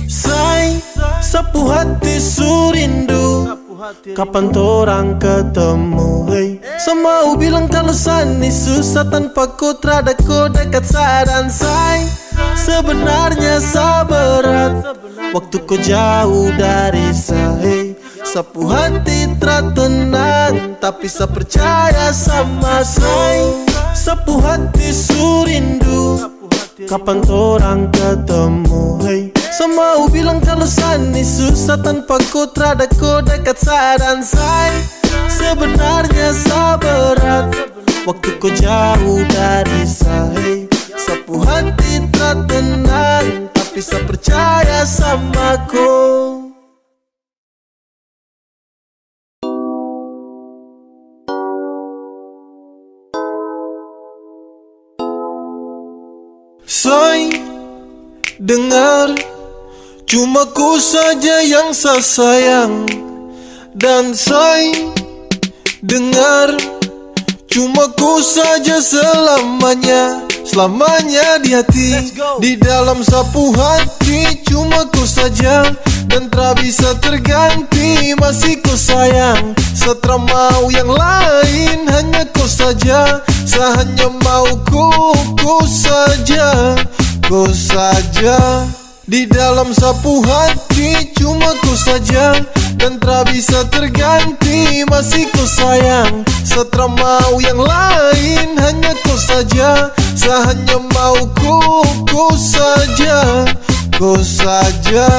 Say, sapu hati surindu, kapan torang ketemu hey. Semau bilang kalau sani susah tanpa ku terada ku dekat saya dan saya. Sebenarnya sabarat waktu ku jauh dari saya. Sapu hati tak tenang tapi saya percaya sama saya. Sapu hati surindu, kapan torang ketemu hey. Semau bilang kalau sani susah tanpa ku terada ku dekat saya dan saya. Sebenarnya sabarat waktu ku jauh dari saya. Sapu hati tak tenang tapi saya percaya sama ku. Say, dengar, cuma ku saja yang saya sayang. Dan say, dengar, cuma ku saja selamanya. Selamanya di hati, di dalam sapu hati. Cuma ku saja dan tak bisa terganti. Masih ku sayang, setelah mau yang lain. Hanya ku saja, saya hanya mau ku saja. Ku saja di dalam sapu hati. Cuma ku saja dan tak bisa terganti. Masih ku sayang, setelah mau yang lain. Hanya ku saja, saya hanya mau ku saja. Ku saja.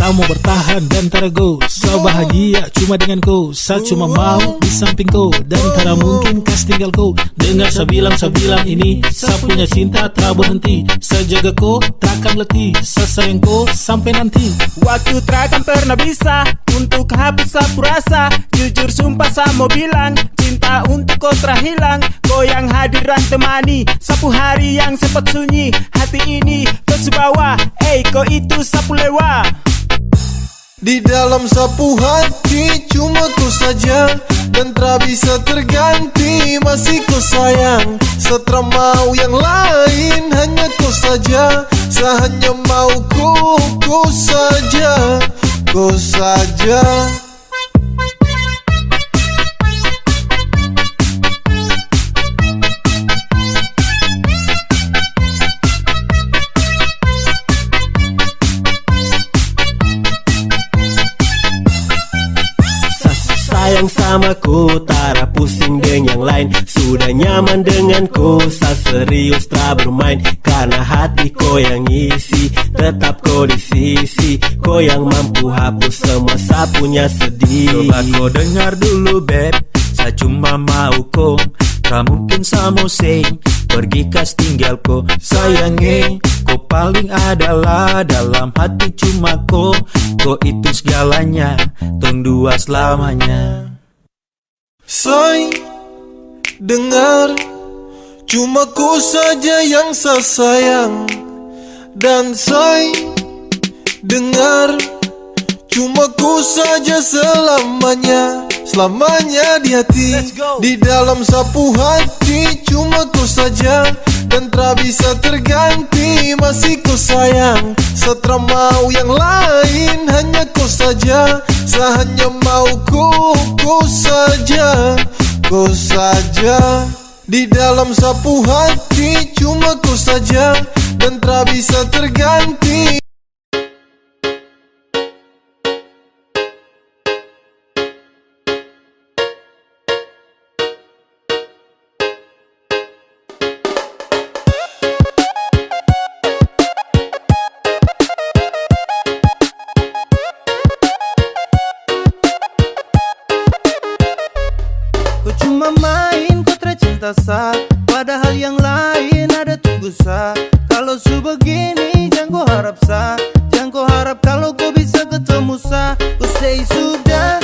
Saya mau bertahan dan tarago. Saya bahagia cuma dengan kau. Saya cuma mau di samping kau. Dan tak mungkin kas tinggal kau. Dengar saya bilang ini. Saya punya cinta tak berhenti. Saya jaga kau takkan letih. Saya sayang kau sampai nanti. Waktu takkan pernah bisa untuk hapus sapu rasa. Jujur sumpah saya mau bilang, cinta untuk kau terhilang. Kau yang hadiran temani sapu hari yang sempat sunyi. Hati ini kau sebawa, kau itu sapu lewa. Di dalam sapu hati cuma kau saja, dan tak bisa terganti, masih kau sayang. Setelah mau yang lain hanya kau saja, saya hanya mau kau saja, kau saja. Sayang sama ku, tara pusing dengan yang lain. Sudah nyaman denganku, sa serius tak bermain. Karena hati ko yang isi, tetap ko di sisi. Ko yang mampu hapus semua sapunya sedih. Coba ko dengar dulu beb, saya cuma mau ko. Tak mungkin saya mau sing, pergi kas tinggal ko. Sayangnya, ko paling adalah dalam hati cuma ko. Ko itu segalanya, tong dua selamanya. Say, dengar, cuma ku saja yang saya sayang. Dan say, dengar, cuma ku saja selamanya, selamanya di hati. Di dalam sapu hati cuma ku saja, dan tak bisa terganti, masih ku sayang. Setelah mau yang lain hanya kau saja, saya hanya mau kau saja, kau saja. Di dalam sapu hati cuma kau saja, dan tak bisa terganti. Sa, padahal yang lain ada tunggu sa. Kalau su begini jangan kau harap sa, jangan kau harap kalau kau bisa ketemu sa. Ku say sudah,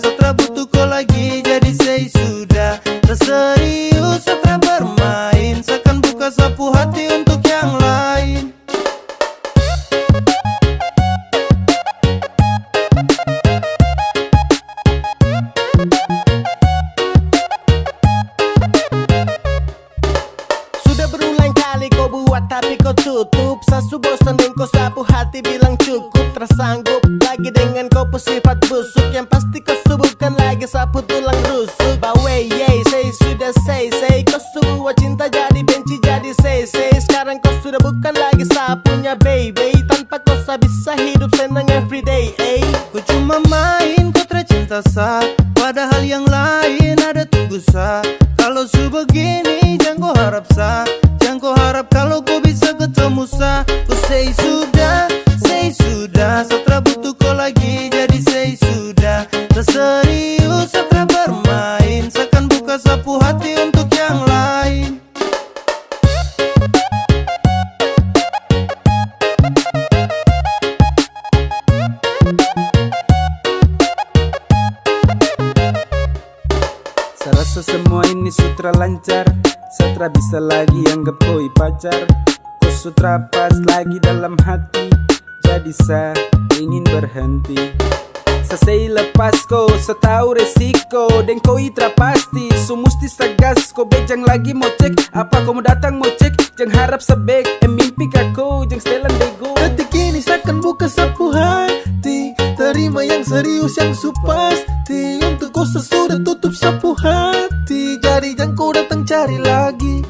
setelah butuh kau lagi, jadi say sudah. Tak serius setelah bermain, seakan buka sapu hati untuk yang lain. Tapi kau tutup, sasu bosan dan kau sapu hati bilang cukup. Tersanggup lagi dengan kau sifat busuk, yang pasti kau subuhkan lagi sapu tulang rusuk. Bawe yey, say sudah say kau sebuah cinta jadi benci jadi say. Sekarang kau sudah bukan lagi sapunya baby, tanpa kau bisa hidup senang everyday. Ku cuma main, kau tercinta sa, padahal yang lain ada tunggu sa. Kalau su begini jangan kau harap sa, jangan kau harap kalau kau bisa ketemu sa. Ku say sudah, setelah butuh kau lagi, jadi say sudah. Tak serius setelah bermain, seakan buka sapu hati untuk yang lain. Saya rasa semua ini sutra lancar, setelah bisa lagi anggap koi pacar. Kau sutra pas lagi dalam hati, jadi saya ingin berhenti. Saya lepas kau, saya tahu resiko, dan kau itra pasti. So musti sagas, kau bejang lagi mau cek. Apa kau mau datang mau cek, jangan harap sebek. Mimpi kau, jangan setelan bego. Detik ini seakan buka sapu hati, terima yang serius yang su pasti. Untuk kau sesudah tutup sapu hati, jadi jangan kau datang cari lagi.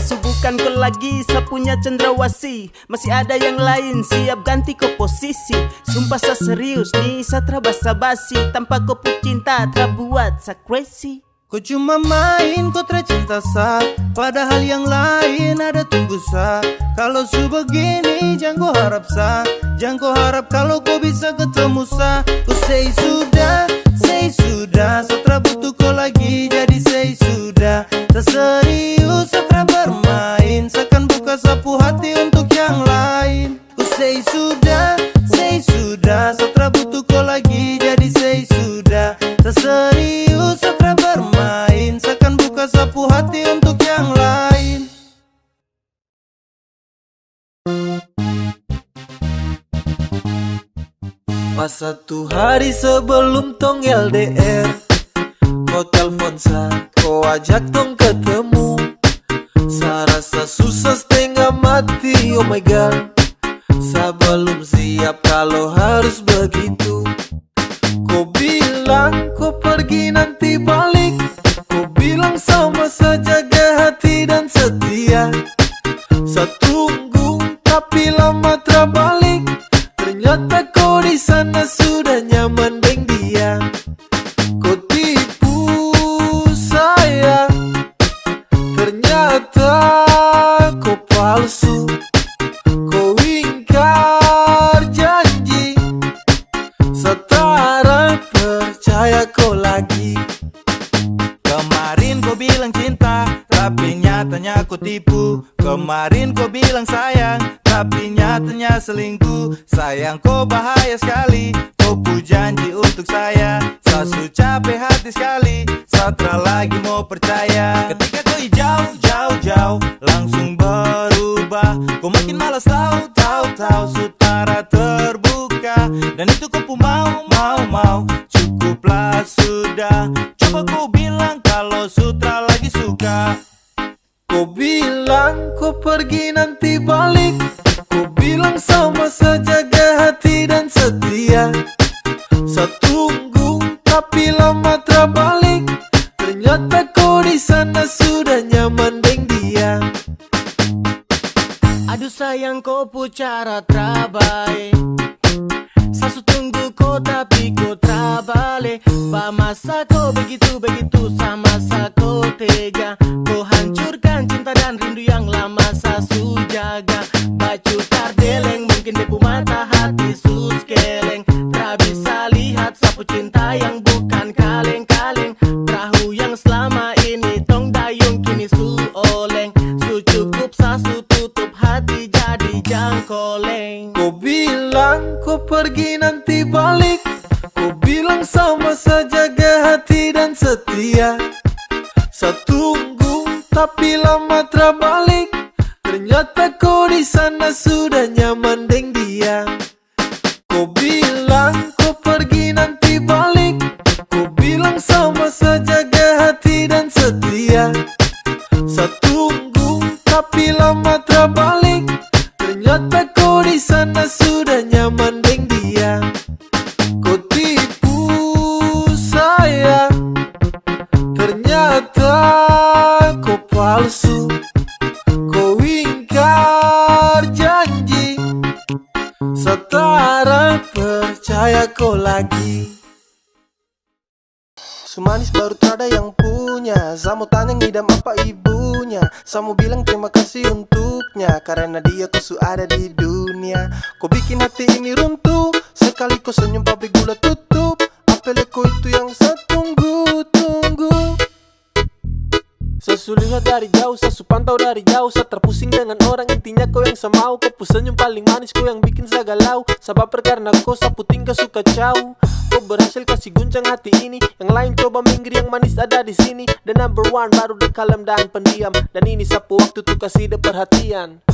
Subuhkan kau lagi sapunya cendrawasih, masih ada yang lain siap ganti kau posisi. Sumpah sa serius nih, sa tra basa-basi, tanpa kau pun cinta tra buat sa crazy. Kau cuma main, kau tercinta sa, padahal yang lain ada tunggu sa. Kalau su begini jangan kau harap sa, jangan kau harap kalau kau bisa ketemu sa. Ku say sudah, setelah butuh kau lagi, jadi say sudah. Tak serius setelah bermain, seakan buka sapu hati untuk yang lain. Ku say sudah, setelah butuh kau lagi, jadi say sudah. Tak serius setelah bermain, seakan buka sapu hati untuk yang lain. Pas satu hari sebelum tong LDR, kau telpon sa, kau ajak tong ketemu. Sa rasa susah setengah mati, oh my god. Sa belum siap kalau harus begitu. Kau bilang kau pergi nanti balik, kau bilang sama saja jaga hati dan setia. Sa tunggu tapi lama terbalik, ternyata kau di sana sudah nyaman dengan dia. Kau tipu saya, ternyata kau palsu. Kau ingkar janji, setara percaya kau lagi. Kemarin kau bilang cinta, tapi nyatanya kau tipu. Kemarin kau bilang sayang, tapi nyatanya selingkuh. Sayang kau bahaya sekali, kau pu janji untuk saya. Saya su capek hati sekali, Satra lagi mau percaya. Ketika kau jauh, langsung berubah. Kau makin malas tahu, sutara terbuka. Dan itu kau pu mau, cukuplah sudah. Coba kau bilang kalau Sutra lagi suka. Kau bilang kau pergi nanti balik, kau bilang sama saja jaga hati dan setia. Saya tunggu tapi lama terbalik, ternyata kau di sana sudah nyaman dengan dia. Aduh sayang kau pu cara terbaik. Sasu tunggu kau tapi kau terbalik. Ba masa kau begitu sama sa kau tega. Kau hancurkan cinta dan rindu yang lama sasu jaga. Baju tardeleng mungkin depu mata hati sus keleng. Tak bisa lihat sapu cinta yang bukan kaleng-kaleng. Perahu yang selama ini tong dayung kini su oleng. Su cukup sasu tutup hati jadi jangkoleng. Kau bilang kau pergi nanti balik, kau bilang sama saja jaga hati dan setia. Saya tunggu tapi lama terbalik, ternyata kau di sana sudah nyaman dengan dia. Kau bilang kau pergi nanti balik, kau bilang sama saja jaga hati dan setia. Saya tunggu tapi lama terbalik, ternyata kau di sana sudah nyaman dengan dia. Kau tipu saya, ternyata kau palsu. Kau ingkar janji, setara percaya kau lagi. Sumanis baru terada yang punya. Saya mau tanya ngidam apa ibunya. Saya mau bilang terima kasih untuknya, karena dia kau su ada di dunia. Kau bikin hati ini runtuh, sekali kau senyum pabrik gula tutup. Apele kau itu yang saya tunggu. Saya lihat dari jauh, saya pantau dari jauh. Saya terpusing dengan orang, intinya kau yang saya mau. Kau pu senyum paling manis, kau yang bikin saya galau. Saya baper karena kau, saya tinggal suka kacau. Kau berhasil kasih guncang hati ini, yang lain coba minggir, yang manis ada di sini. The number one baru di kalem dan pendiam, dan ini sapu waktu tuh kasih de perhatian.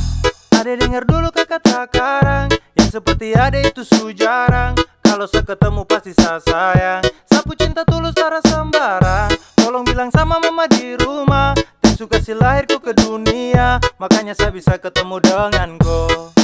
Ade dengar dulu kata karang, yang seperti ade itu su jarang. Kalau saya ketemu pasti saya sayang. Sapu cinta tulus cara sembarang. Tolong bilang sama mama di rumah, Tisu kasih lahirku ke dunia, makanya saya bisa ketemu dengan kau.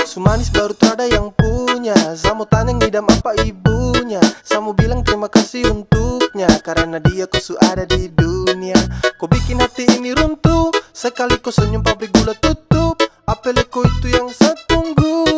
Sumanis baru terada yang punya. Saya mau tanya ngidam apa ibunya. Saya mau bilang terima kasih untuknya, karena dia kau su ada di dunia. Kau bikin hati ini runtuh, sekali kau senyum pabrik gula tutup. Apele kau itu yang saya tunggu.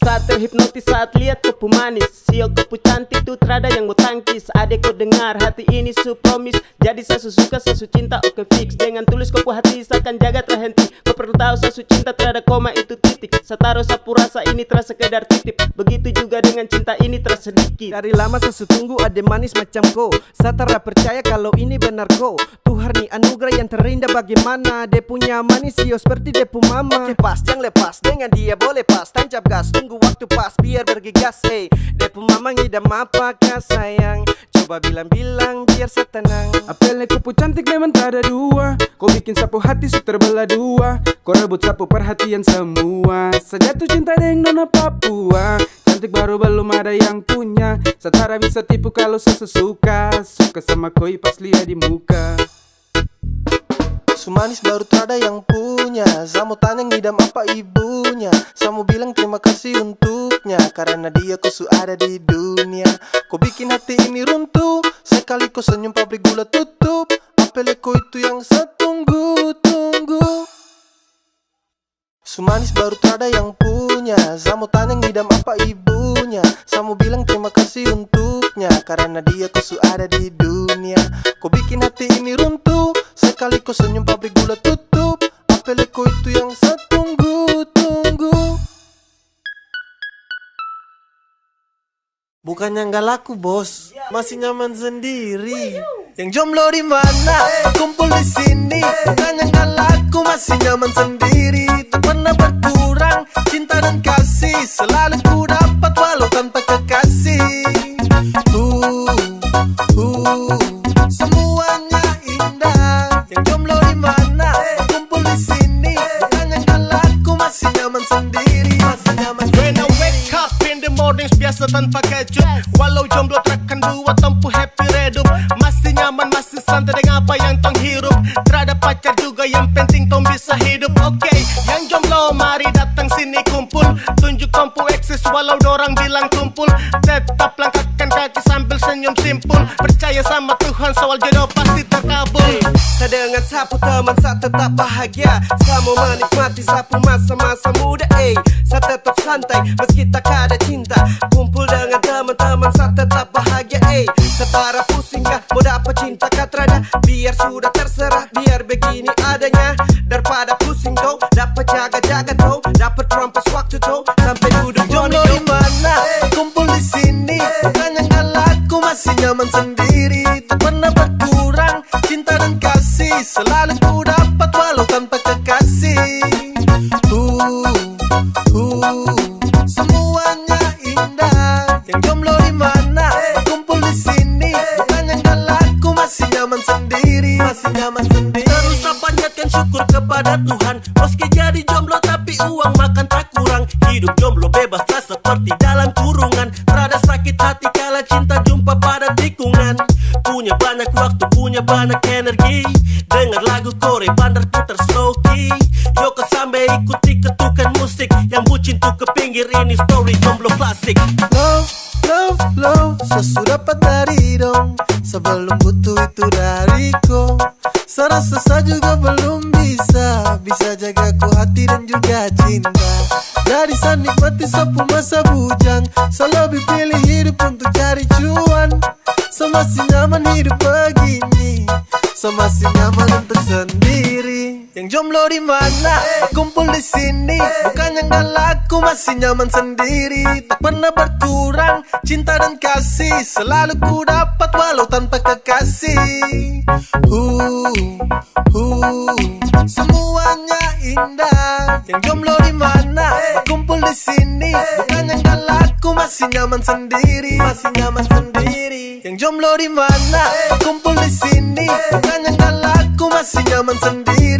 Saat terhipnotis saat lihat kau pu manis, sio kau pu cantik tuh terada yang mau tangkis. Adek kau dengar hati ini su promise, jadi saya suka saya su cinta oke fix. Dengan tulus kau pu hati saya akan jaga terhenti. Kau perlu tahu saya su cinta terada koma itu titik. Saya taruh sapu rasa ini terasa sekedar titip. Begitu juga dengan cinta ini terasa sedikit. Dari lama saya tunggu ade manis macam kau. Saya tak percaya kalau ini benar kau. Tuhan nih anugerah yang terindah, bagaimana dia punya manis sio seperti dia pu mama. Oke pas, jangan lepas dengan dia boleh pas. Tancap gas, tunggu waktu waktu pas biar bergegas. Depo mama ngidam apakah sayang? Coba bilang-bilang biar saya tenang. Apelnya kupu cantik memang tak ada dua. Kau bikin sapu hati su terbelah dua. Kau rebut sapu perhatian semua. Sejatuh cinta dengan nona Papua. Cantik baru belum ada yang punya. Setara bisa tipu kalau sesuka. Suka sama koi pas lihat di muka. Sumanis baru tak ada yang punya. Samu tanya ngidam apa ibunya. Samu bilang terima kasih untuknya. Karena dia ku su ada di dunia. Kau bikin hati ini runtuh. Sekali kau senyum pabrik gula tutup. Apele kau itu yang saya tunggu-tunggu. Sumanis baru tak ada yang punya. Samu tanya ngidam apa ibunya. Samu bilang terima kasih untuknya. Karena dia ku su ada di dunia. Kau bikin hati ini runtuh. Sekali kau senyum pabrik gula tutup. Apele kau itu yang saya tunggu-tunggu. Bukan yang gak laku bos, masih nyaman sendiri. Yang jomblo di mana? Kumpul di sini. Bukan yang gak laku, masih nyaman sendiri. Tak pernah berkurang cinta dan kasih. Selalu ku dapat walau tanpa kekasih. Semuanya indah. Yang jomblo di mana? Kumpul di sini. Bukan yang gak laku, masih nyaman sendiri. Masih nyaman sendiri. When I wake up in the mornings biasa tanpa kecut. Walau jomblo terkan dua tempuh happy redup. Masih nyaman, masih santai dengan apa yang tong hirup. Terada pacar juga yang penting tong bisa hidup. Oke, yang jomblo mari datang sini kumpul. Tunjuk kompu eksis walau dorang bilang tumpul. Tetap langkahkan kaki sambil senyum simpul. Percaya sama Tuhan soal jodoh pasti terkabul. Saya dengan sapu teman saya tetap bahagia. Saya mau menikmati sapu masa-masa muda. Saya tetap santai meski tak ada cinta. Kumpul dengan teman-teman saya tetap bahagia. Setara pusing kah mau dapat cinta katrada. Biar sudah terserah, biar begini adanya. Daripada pusing tau, dapat jaga-jaga tau. Dapat terampas waktu tau, sampai duduk jomblo di mana? Kumpul di sini. Bukan yang gak laku, masih nyaman sendiri. Tak pernah berkurang cinta dan kasih. Selalu ku dapat walau tanpa kekasih. Semuanya indah. Yang jomblo di mana? Kumpul di sini. Bukan yang gak laku, masih nyaman sendiri. Masih nyaman sendiri. Terus panjatkan syukur kepada Tuhan. Meski jadi jomblo tapi uang makan tak kurang. Hidup jomblo bebas tak seperti dalam kurungan. Terada sakit hati kala cinta jumpa pada tikungan. Punya banyak waktu, punya banyak energi. Dengar lagu Korea bandar putar slow key. Yoko sampai ikuti ketukan musik. Yang bucin tuh ke pinggir ini story jomblo klasik. Love, love, love, sesudah dapat dari dong. Sebelum butuh itu dariku. Saya rasa saya juga belum bisa jaga ku hati dan juga cinta. Jadi saya nikmati sapu masa bujang. Saya lebih pilih hidup untuk cari cuan. Saya masih nyaman hidup begini. Saya masih nyaman untuk sendiri. Yang jomblo di mana? Kumpul di sini. Bukan yang gak laku, masih nyaman sendiri. Tak pernah berkurang cinta dan kasih. Selalu ku dapat walau tanpa kekasih. Semuanya indah. Yang jomblo di mana? Kumpul di sini. Bukan yang gak laku, masih nyaman sendiri. Masih nyaman sendiri. Yang jomblo di mana? Kumpul di sini. Bukan yang gak laku, masih nyaman sendiri.